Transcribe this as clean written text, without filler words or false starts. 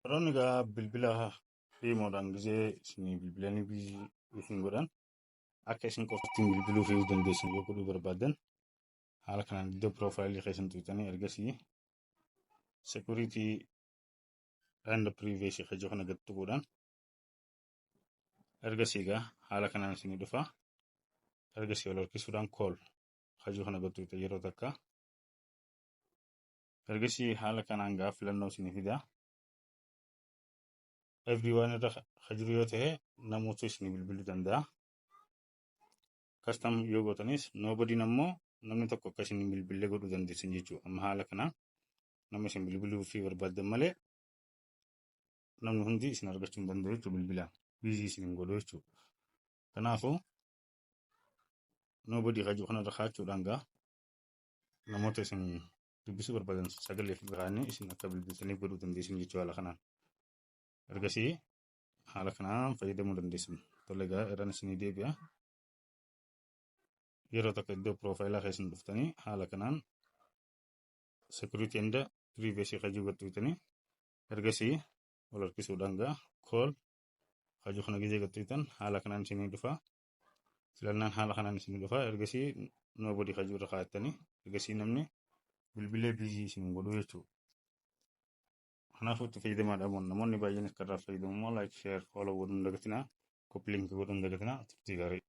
Roniga bilbila fi modan gize sini bilbilani bi ifin godan akka isin qoftin bilbilu fi dandeessin yoo godhuu barbaadan haala kanaan iddoo profaayilii keessan tuqxanii ergasii security and privacy kan kana gad tuquudhaan ergasii egaa haala kanaan isinii dhufa ergasii wal harkisuudhaan call kan kana gad tuqxe yeroo takka ergasii haala kanaan gaa filannoo isinii fida everyone irra jiru yoo ta'e namoota isinii bilbiluu danda'a. Custom yoo gootanis nobody ammoo namni tokko akka isin bilbilee godhuu dandeessan jechuudha. Amma haala kanaan nama isin bilbiluu fi barbaadan malee namni hundi isin argachuu hin danda'u jechuudha bilbilaan busy isin godhu jechuudha. Kanaafuu nobody kan kanarra kaachuudhaan gaa namoota isin dubbisuu barbaadan sagalee fi biraanii isin akka bilbiltanii godhuu dandeessan jechuudha haala kanaan. Ergasii haala kanaan fayyadamuu dandeessan. Tole egaa irraan isinii deebi'a. Yeroo takka iddoo profaayilaa keessan dhuftanii haala kanaan security and privacy kan gad tuqxanii ergasii wal harkisuudhaan gaa call kan kana gizee gad tuqxan haala kanaan isinii dhufa. Filannaan haala kanaan isinii dhufa. Ergasii nobody kan irra kaa'attanii ergasii namni bilbilee busy isin godhu jechuudha. Kanaafuu itti fayyadamaadhaan namoonni baay'een akka irraa fayyadamu like share follow godhuun dagatinaa copy link godhuun dagatinaa turtii gaarii.